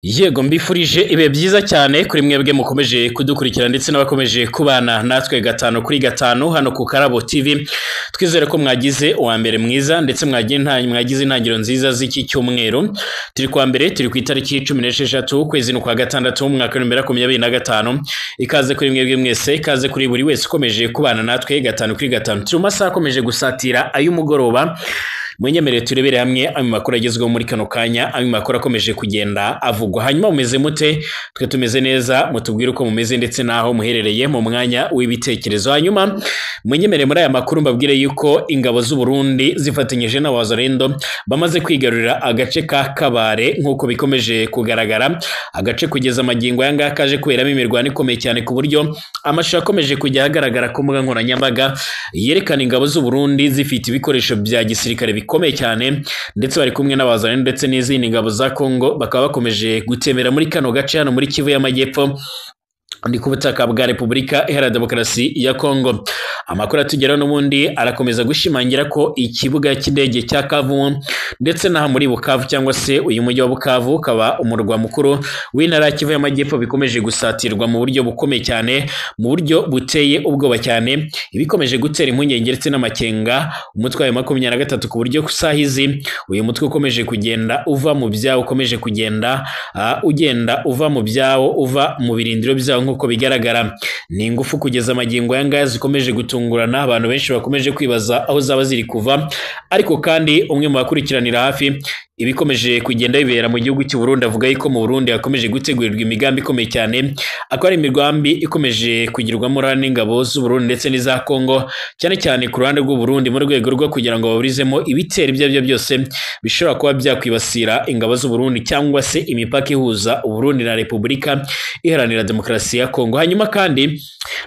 Yego mbifurije ibe byiza cyane kuri mwebwe mukomeje kudukurikira ndetse n'abakomeje kubana natwe gatanu kuri gatanu hano ku Karabo TV. Twizere ko mwagize uwa mbere mwiza ndetse mwagize intangiriro nziza z'iki cyumweru. Turi kwa mbere, turi ku itariki 16 ukwezi kwa gatandatu mu mwaka wa 2025. Ikaze kuri mwebwe mwese, ikaze kuri buri wese ukomeje kubana natwe gatanu kuri gatanu. Turi masaha akomeje gusatira ay'umugoroba. Mwenyemerere turebere hamwe amakuru agezweho muri kano kanya, amakuru akomeje kugenda avugwa. Hanyuma mumeze mute? Twe tumeze neza, mutubwire uko mumeze ndetse naho muherereye mu mwanya w'ibitekerezo. Hanyuma mwenyemerere muri aya makuru mbabwire yuko ingabo z'u Burundi zifatanyije n'abazarendo bamaze kwigarurira agace ka Kabare nk'uko bikomeje kugaragara. Agace kugeza magingo yanga kaje kuberamo imirwano ikomeye cyane ku buryo amashusho akomeje kujya agaragara ku mbuga nkoranyambaga yerekana ingabo z'u Burundi zifite ibikoresho bya gisirikare bikomeye cyane ndetse bari kumwe n'abazarendo ndetse n'izindi ngabo za Kongo, bakaba bakomeje gutemera muri kano gace hano muri Kivu y'Amajyepfo ndi ku butaka bwa Repubulika Iharanira Demokarasi ya Kongo. Amakuru atugeraho n'ubundi arakomeza gushimangira ko ikibuga cy'indege cya Kavumu ndetse n'aha muri Bukavu cyangwa se uyu mujyi wa Bukavu ukaba umurwa mukuru w'intara ya Kivu y'Amajyepfo bikomeje gusatirwa mu buryo bukomeye cyane, mu buryo buteye ubwoba cyane, ibikomeje gutera impungenge ndetse n'amakenga umutwe wa 23 ku buryo kusahizi uyu mutwe ukomeje kugenda uva mu byawo, ukomeje kugenda ugenda uva mu byawo, uva mu birindiro byawo nk'uko bigaragara. Ni ingufu kugeza magingo yanga zikomeje gutungurana, abantu benshi bakomeje kwibaza aho zaba ziri kuva, ariko kandi umwe mu bakurikiranira hafi ibikomeje kugenda bibera mu gihugu cy'u Burundi avuga yuko mu Burundi hakomeje gutegurirwa imigambi ikomeye cyane, akora imigambi ikomeje kugirwamo n'ingabo z'u Burundi ndetse n'iza Kongo, cyane cyane ku ruhande rw'u Burundi mu rwego rwo kugira ngo baburizemo ibitero ibyo byose bishobora kuba byakwibasira ingabo z'u Burundi cyangwa se imipaka ihuza u Burundi na Repubulika Iharanira Demokarasi ya Kongo. Hanyuma kandi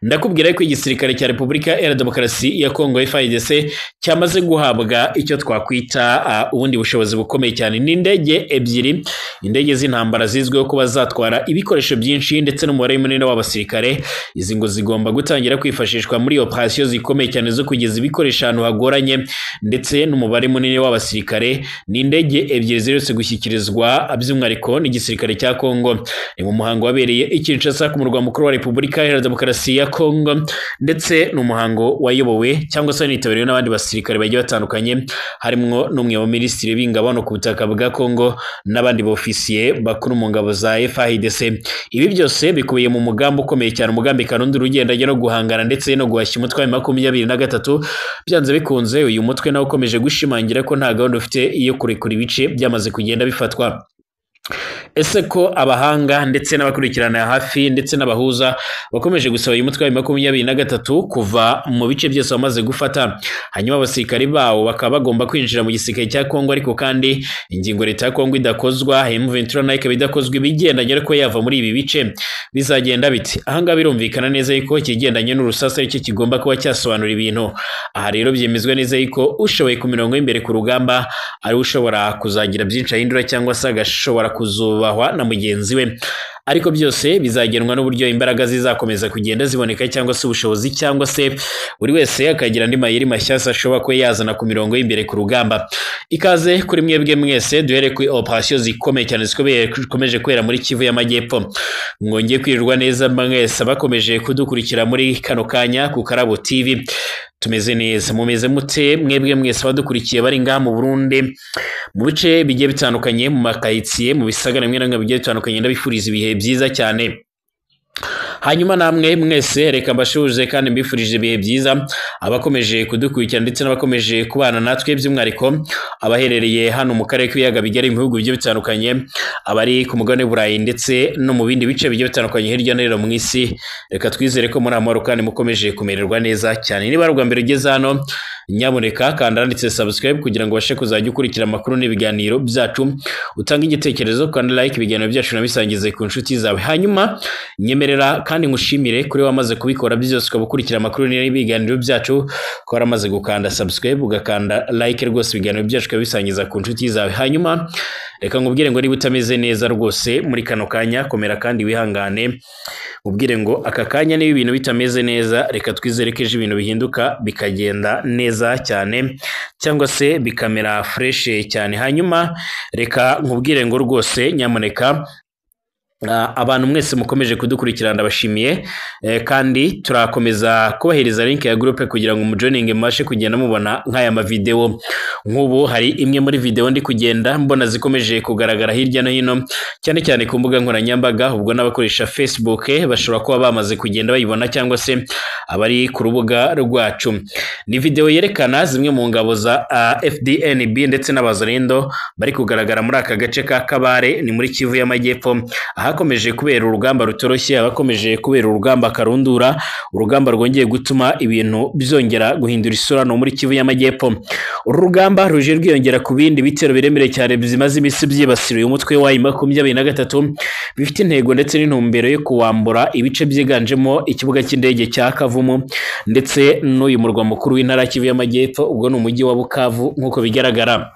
ndakubwira ko igisirikare cya Repubulika Iharanira Demokarasi ya Kongo FARDC cyamaze guhabwa icyo twakwita ubundi bushobozi bukomeye cyane. Ni indege ebyiri, indege z'intambara zizwiho kuba zatwara ibikoresho byinshi ndetse n'umubare munini w'abasirikare. Izi ngo zigomba gutangira kwifashishwa muri operation zikomeye cyane zo kugeza ibikoresho ahantu hagoranye ndetse n'umubare munini w'abasirikare. Ni indege ebyiri ziretse gushyikirizwa by'umwihariko n'igisirikare cya Kongo. Ni mu muhango wabereye i Kinshasa ku murwa mukuru wa Repubulika Iharanira Demokarasi ya Kongo, ndetse n'umuhango wayobowe cyangwa se nitabiriwe n'abandi basirikare bagiye batandukanye, harimo n'umwe mu minisitiri b'ingabo no ku butaka bwa Kongo n'abandi bofisiye bakuru mu ngabo za FARDC. Ibi byose bikubiye mu mugambi ukomeye cyane, umugambi Karundi ugendanye no guhangana ndetse no guhashya umutwe wa 23. Byanze bikunze uyu mutwe nawe ukomeje gushimangira ko nta gahunda ufite iyo kurekura ibice byamaze kugenda bifatwa. Ese ko abahanga ndetse n'abakurikirana hafi ndetse n'abahuza bakomeje gusaba uyu mutwe wa 23 kuva mu bice byose bamaze gufata, hanyuma abasirikari bawo bakaba bagomba kwinjira mu gisirikare cya Kongo, ariko kandi ingingo leta ya Kongo idakozwa, M23 nayo ikaba idakozwa ibigendanye ariko yava muri ibi bice, bizagenda biti? Ahanga birumvikana neza yuko ikigendanye n'urusasa aricyo kigomba kuba cyasobanura ibintu. Aha rero byemezwa neza yuko ushoboye ku mirongo y'imbere ku rugamba ari ushobora kuzagira byinshi ahindura cyangwa se agashobora kuzubahwa na mugenzi we, ariko byose bizagenwa n'uburyo imbaraga zizakomeza kugenda ziboneka cyangwa se ubushobozi, cyangwa se buri wese akagira andi mayeri mashyashya ashobora kuba yazana ku mirongo y'imbere ku rugamba. Ikaze kuri mwebwe mwese, duhere ku operation zikomeye cyane zikomeje kwera muri Kivu y'Amajyepfo. Mwongeye kwirirwa neza mwese bakomeje kudukurikira muri kano kanya ku Karabo TV. Tumeze neza, mumeze mute mwebwe mwese badukurikiye bari ngaha mu Burundi mu bice bigiye bitandukanye, mu makayitsiye, mu bisagara bimwe na bimwe bigiye bitandukanye, ndabifuriza ibihe byiza cyane. Hanyuma namwe mwese reka mbashuje kandi mbifurije ibihe byiza abakomeje kudukurikira ndetse n'abakomeje kubana natwe, by'umwihariko abaherereye hano mu karere k'ibiyaga bigari mu bihugu bigiye bitandukanye, abari ku mugabane w'Uburayi ndetse no mu bindi bice bigiye bitandukanye hirya no hino mu isi. Reka twizere ko muri amahoro kandi mukomeje kumererwa neza cyane. Niba ari ubwa mbere ugeze hano, nyamuneka kanda handitse subscribe kugira ngo ubashe kuzajya ukurikira amakuru n'ibiganiro byacu, utanga igitekerezo kandi like ibiganiro byacu nabisangize ku nshuti zawe. Hanyuma nyemerera kandi ngushimire kuri wamaze kubikora byose ukaba ukurikira amakuru n'ibiganiro byacu, ko waramaze gukanda subscribe ugakanda like rwose ibiganiro byacu ukabisangiza ku nshuti zawe. Hanyuma reka ngubwire ngo niba utameze neza rwose muri kano kanya, komera kandi wihangane. Ubwire ngo aka kanya niba ibintu bitameze neza, reka twizere ko ejo ibintu bihinduka bikagenda neza cyane cyangwa se bikamera fresh cyane. Hanyuma reka nkubwire ngo rwose nyamuneka abantu mwese mukomeje kudukurikirana ndabashimiye, kandi turakomeza kubahereza link ya groupe kugira ngo mujoininge mubashe kugenda mubona nk'aya mavideo. Nk'ubu hari imwe muri video ndi kugenda mbona zikomeje kugaragara hirya no hino, cyane cyane ku mbuga nkoranyambaga, ubwo n'abakoresha Facebook bashobora kuba bamaze kugenda bayibona cyangwa se abari ku rubuga rwacu. Ni video yerekana zimwe mu ngabo za FDNB ndetse n'abazalendo bari kugaragara muri aka gace ka Kabare, ni muri Kivu y'Amajyepfo, hakomeje kubera urugamba rutoroshye, abakomeje kubera urugamba karundura, urugamba rwongeye gutuma ibintu byongera guhindura isura no muri Kivu y'Amajyepfo. Uru rugamba ruje rwiyongera ku bindi bitero biremere cyane bizimaze imisi byibasiriye umutwe wa M23 bifite intego ndetse n'intumbero yo kuwambura ibice byiganjemo ikibuga cy'indege cya Kavumu ndetse n'uyu murwa mukuru w'intara Kivu y'Amajyepfo, ubwo ni umujyi wa Bukavu nk'uko bigaragara.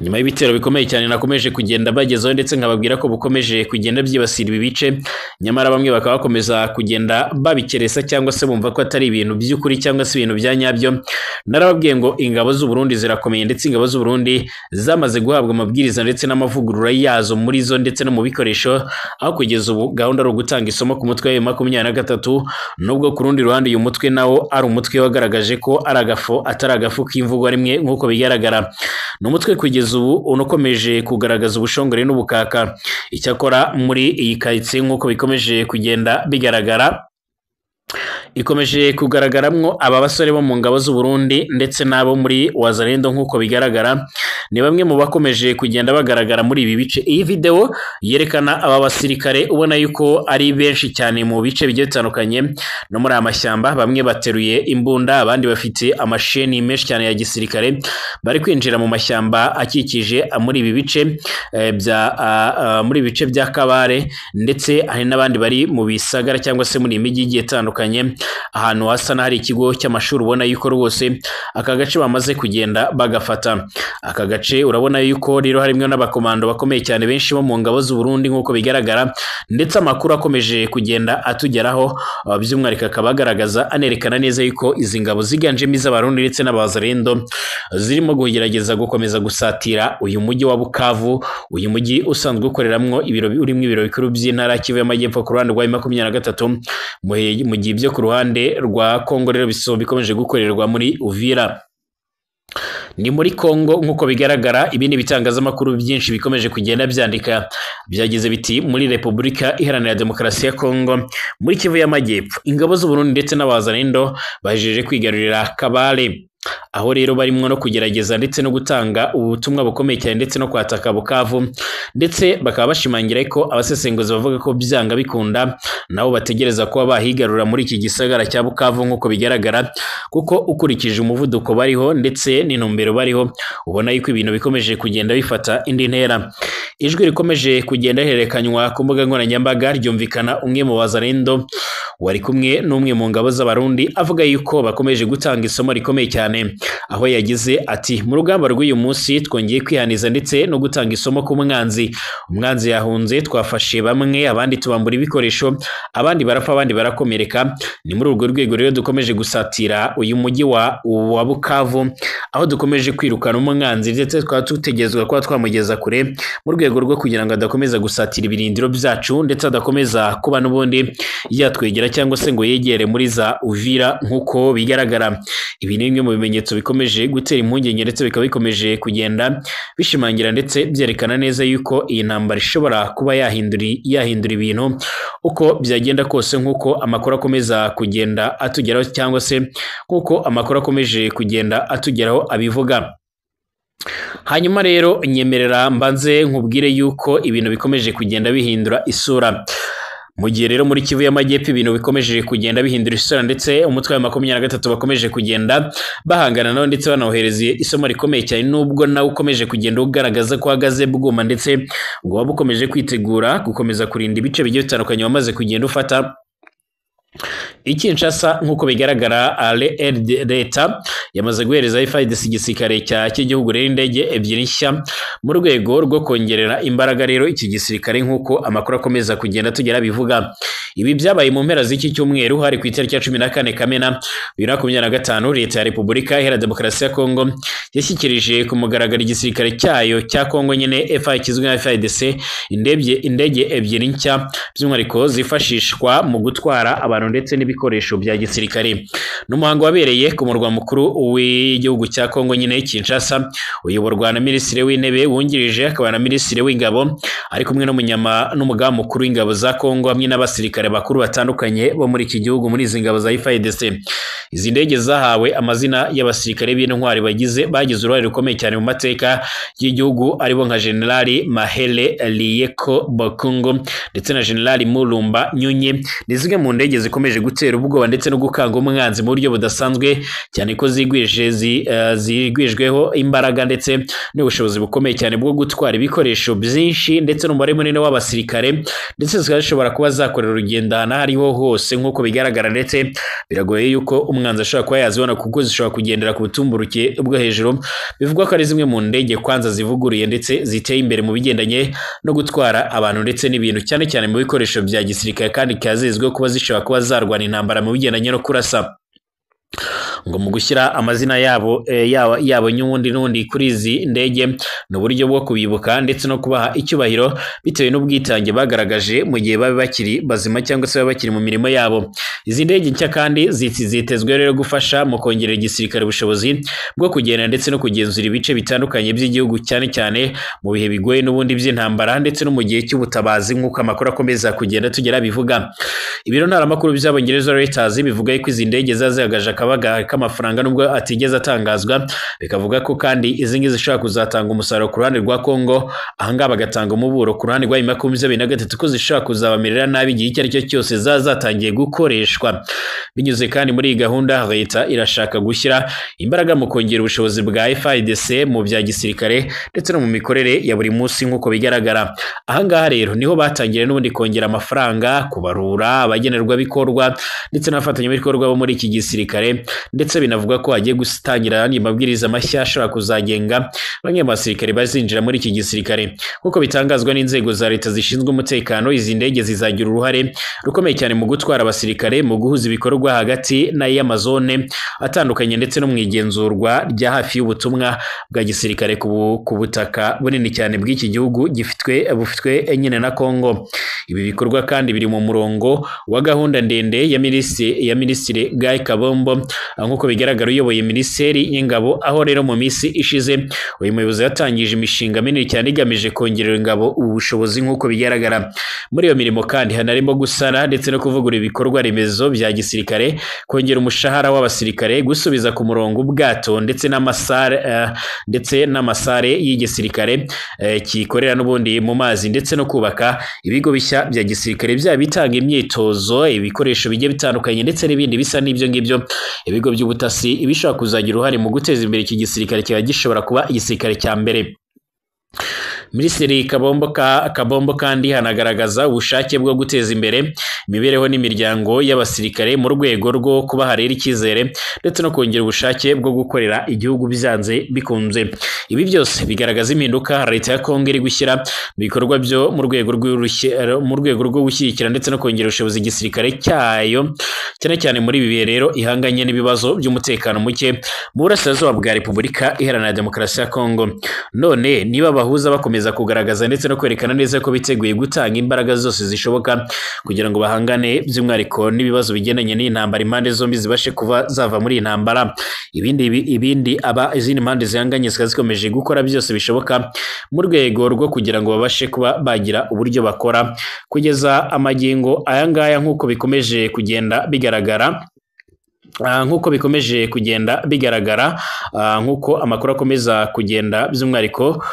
Nyuma y'ibitero bikomeye cyane nakomeje kugenda bagezaho ndetse nkababwira ko bukomeje kugenda byibasira ibi bice, nyamara bamwe bakaba bakomeza kugenda babikeresa cyangwa se bumva ko atari ibintu by'ukuri cyangwa se ibintu bya nyabyo. Narababwiye ngo ingabo z'u Burundi zirakomeye ndetse ingabo z'u Burundi zamaze guhabwa amabwiriza ndetse n'amavugurura yazo muri zo ndetse no mu bikoresho, aho kugeza ubu gahunda ari ugutanga isomo ku mutwe wa M23, nubwo ku rundi ruhande uyu mutwe nawo ari umutwe wagaragaje ko ari agafo atari agafu k'imvugo rimwe nk'uko bigaragara. Umutwe kugeza ubu unakomeje kugaragaza ubushongore n'ubukaka. Icyakora muri iyi karitsiye nk'uko bikomeje kugenda bigaragara, ikomeje kugaragaramwo aba basore bo mu ngabo z'u Burundi ndetse nabo muri wazalendo nk'uko bigaragara, ni bamwe mu bakomeje kugenda bagaragara muri ibi bice. Iyi video yerekana aba basirikare ubona yuko ari benshi cyane mu bice bigiye bitandukanye no muri amashyamba, bamwe bateruye imbunda, abandi bafite amasheni menshi cyane ya gisirikare, bari kwinjira mu mashyamba akikije muri ibi bice muri bice bya Kabare, ndetse hari n'abandi bari mu bisagara cyangwa se muri imijyi igiye itandukanye, ahantu hasa n'ahari ikigo cy'amashuri ubona yuko rwose aka gace bamaze kugenda bagafata. Aka gace urabona yuko rero harimo n'abakomando bakomeye cyane benshi bo mu ngabo z'u Burundi nk'uko bigaragara, ndetse amakuru akomeje kugenda atugeraho, by'umwihariko akaba agaragaza anerekana neza yuko izi ngabo ziganjemo iz'Abarundi ndetse n'abazalendo zirimo kugerageza gukomeza gusatira uyu mujyi wa Bukavu, uyu mujyi usanzwe ukoreramwo urimo ibiro bikuru by'intara Kivu y'Amajyepfo ku ruhande rwa M23, mu gihe byo ku ruhande rwa Kongo rero bikomeje gukorerwa muri Uvira. Ni muri Kongo nk'uko bigaragara. Ibindi bitangazamakuru byinshi bikomeje kugenda byandika byagize biti muri Repubulika Iharanira Demokarasi ya Kongo muri Kivu y'Amajyepfo, ingabo z'u Burundi ndetse n'abazalendo bajeje kwigarurira Kabare, aho rero barimo no kugerageza ndetse no gutanga ubutumwa bukomeye cyane ndetse no kwataka Bukavu, ndetse bakaba bashimangira ko abasesenguzi bavuga ko byanga bikunda nabo bategereza kuba bahigarura muri iki gisagara cya Bukavu nk'uko bigaragara, kuko ukurikije umuvuduko bariho ndetse n'intumbero bariho, ubona yuko ibintu bikomeje kugenda bifata indi ntera. Ijwi rikomeje kugenda herekanywa ku mbuga nkoranyambaga ryumvikana umwe mu bazalendo wari kumwe n'umwe mu ngabo z'Abarundi avuga yuko bakomeje gutanga isomo rikomeye cyane, aho yagize ati mu rugamba rw'uyu munsi twongeye kwihaniza ndetse no gutanga isomo ku mwanzi. Umwanzi yahunze, twafashe bamwe, abandi tubambura ibikoresho, abandi barapfa, abandi barakomereka. Ni muri urwo rwego rero dukomeje gusatira uyu mujyi wa Bukavu, aho dukomeje kwirukana umwanzi ndetse twaba tutegerezwa kuba twamugeza kure mu rwego rwo kugira ngo adakomeza gusatira ibirindiro byacu ndetse adakomeza kuba n'ubundi yatwegera cyangwa se ngo yegere muri za Uvira nk'uko bigaragara. Ibi ni bimwe mu bimenyetso bikomeje gutera impungenge ndetse bikaba bikomeje kugenda bishimangira ndetse byerekana neza yuko iyi ntambara ishobora kuba yahindura ibintu uko byagenda kose, nk'uko amakuru akomeza kugenda atugeraho cyangwa se nk'uko amakuru akomeje kugenda atugeraho abivuga. Hanyuma rero nyemerera mbanze nkubwire yuko ibintu bikomeje kugenda bihindura isura. Mu gihe rero muri Kivu y'Amajyepfo ibintu bikomeje kugenda bihindura isura ndetse umutwe wa 23 bakomeje kugenda bahangana nawo ndetse banawohereza isomo rikomeye cyane, nubwo nawe ukomeje kugenda ugaragaza ko hagaze bwuma ndetse ngo waba ukomeje kwitegura gukomeza kurinda ibice bigiye bitandukanye wamaze kugenda ufata. Kinshasa nk'uko bigaragara leta yamaze guhereza FARDC igisirikare cy'igihugu rero indege ebyiri nshya mu rwego rwo kongerera imbaraga rero iki gisirikare nk'uko amakuru akomeza kugenda tugera bivuga. Ibi byabaye mu mpera z'iki cyumweru hari ku itariki ya 14 Kamena 2025 leta ya Repubulika Iharanira Demokarasi ya Kongo yashyikirije ku mugaragaro igisirikare cyayo cya Kongo nyine kizwi nka FARDC indege ebyiri nshya by'umwihariko zifashishwa mu gutwara abantu ndetse n'ibikoresho bya gisirikare. N'umuhango wabereye ku murwa mukuru w'igihugu cya Kongo nyine Kinshasa, uyoborwa na Minisitiri w'Intebe wungirije akaba na Minisitiri w'Ingabo ari kumwe n'umugaba mukuru w'ingabo za Kongo hamwe n'abasirikare bakuru batandukanye bo muri iki gihugu muri izi ngabo za FARDC. Izi ndege zahawe amazina y'abasirikare b'intwari bagize uruhare rukomeye cyane mu mateka y'igihugu aribo nka General Mahele Liyeko Bakungo ndetse na General Mulumba Nyunye. Ni zimwe mu ndege zikomeje gutera ubwoba ndetse no gukanga umwanzi mu buryo budasanzwe cyane ko zigwijweho imbaraga ndetse n'ubushobozi bukomeye cyane bwo gutwara ibikoresho byinshi ndetse n'umubare munini w'abasirikare ndetse zishobora kuba zakorera urugendo ahantu hariho hose nk'uko bigaragara, ndetse biragoye yuko umwanzi ashobora kuba yazibona kuko zishobora kugendera ku butumburuke bwo hejuru. Bivugwa ko ari zimwe mu ndege kwanza zivuguruye ndetse ziteye imbere mu bigendanye no gutwara abantu ndetse n'ibintu cyane cyane mu bikoresho bya gisirikare, kandi kazizwiho kuba zishobora kuba zarwana intambara mu bigendanye no kurasa. Ngo mu gushyira amazina yabo n'undi kuri izi ndege ni uburyo bwo kubibuka ndetse no kubaha icyubahiro bitewe n'ubwitange bagaragaje mu gihe baba bakiri bazima cyangwa se baba bakiri mu mirimo yabo. Izi ndege nshya kandi zitezwe rero gufasha mu kongerera igisirikare ubushobozi bwo kugenda ndetse no kugenzura ibice bitandukanye by'igihugu cyane cyane mu bihe bigoye n'ubundi by'intambara ndetse no mu gihe cy'ubutabazi nk'uko amakuru akomeza kugenda tugera bivuga. Ibiro ntaramakuru by'Abongereza Reuters bivuga ko izi ndege zazihagaje akabaga k'amafaranga nubwo atigeze atangazwa, bikavuga ko kandi izi ngizi zishobora kuzatanga umusaruro ku ruhande rwa Kongo, ahangaha bagatanga umuburo ku ruhande rwa M23 ko zishobora kuzabamerera nabi igihe icyo ari cyo cyose zatangiye gukoreshwa. Binyuze kandi muri iyi gahunda leta irashaka gushyira imbaraga mu kongera ubushobozi bwa FARDC mu bya gisirikare ndetse no mu mikorere ya buri munsi nk'uko bigaragara. Ahangaha rero niho batangiye n'ubundi kongera amafaranga kubarura abagenerwabikorwa ndetse n'abafatanyabikorwa bo muri iki gisirikare, ndetse binavuga ko hagiye gutangira andi mabwiriza mashya ashobora kuzagenga bamwe mu basirikare bazinjira muri iki gisirikare. Nk'uko bitangazwa n'inzego za leta zishinzwe umutekano, izi ndege zizagira uruhare rukomeye cyane mu gutwara abasirikare mu guhuza ibikorwa hagati y'amazone atandukanye ndetse no mu igenzurwa rya hafi y'ubutumwa bwa gisirikare ku butaka bunini cyane bw'iki gihugu bufitwe nyine na Kongo. Ibi bikorwa kandi biri mu murongo wa gahunda ndende ya Minisitiri Guy Kabombo nk'uko bigaragara uyoboye Minisiteri y'Ingabo, aho rero mu minsi ishize uyu muyobozi yatangije imishinga minini cyane igamije kongerera ingabo ubushobozi nk'uko bigaragara. Muri iyo mirimo kandi hanarimo gusana ndetse no kuvugurura ibikorwa remezo bya gisirikare, kongera umushahara w'abasirikare, gusubiza ku murongo ubwato ndetse n'amasare y'igisirikare kikorera n'ubundi mu mazi, ndetse no kubaka ibigo bishya bya gisirikare byaba bitanga imyitozo, ibikoresho bigiye bitandukanye ndetse n'ibindi bisa n'ibyo ngibyo. Ibigo by'ubutasi ibishobora kuzagira uruhare mu guteza imbere iki gisirikare kiba gishobora kuba igisirikare cya mbere. Minisitiri Kabombo kandi hanagaragaza ubushake bwo guteza imbere imibereho n'imiryango y'abasirikare mu rwego rwo kubaha rero icyizere ndetse no kongera ubushake bwo gukorera igihugu byanze bikunze. Ibi byose bigaragaza impinduka leta ya Kongo iri gushyira mu bikorwa byo mu rwego rwo gushyigikira ndetse no kongera ubushobozi igisirikare cyayo, cyane cyane muri ibi bihe rero ihanganye n'ibibazo by'umutekano muke mu burasirazuba bwa Repubulika Iharanira Demokarasi ya Kongo. None niba abahuza bakomeza kugaragaza ndetse no kwerekana neza ko biteguye gutanga imbaraga zose zishoboka kugira ngo bahangane by'umwihariko n'ibibazo bigendanye n'intambara, impande zombi zibashe kuva zava muri intambara, izindi mpande zihanganye zikaba zikomeje gukora byose bishoboka mu rwego rwo kugira ngo babashe kuba bagira uburyo bakora kugeza amagingo aya ngaya nk'uko bikomeje kugenda bigaragara. Nk'uko amakuru akomeza kugenda by'umwihariko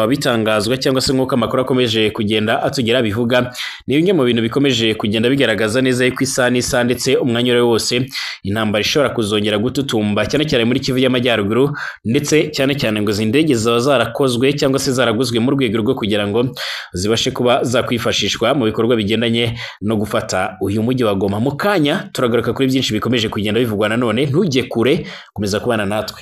bitangazwa cyangwa se nk'uko amakuru akomeje kugenda atugera bivuga, ni bimwe mu bintu bikomeje kugenda bigaragaza neza yuko isaha n'isaha ndetse umwanya uri wose intambara ishobora kuzongera gututumba cyane cyane muri Kivu y'Amajyaruguru, ndetse cyane cyane ngo izi ndege zaba zarakozwe cyangwa se zaraguzwe mu rwego rwo kugira ngo zibashe kuba zakwifashishwa mu bikorwa bigendanye no gufata uyu mujyi wa Goma. Mu kanya turagaruka kuri byinshi bikomeje kugenda bivugwa, nanone ntujye kure, komeza kubana natwe.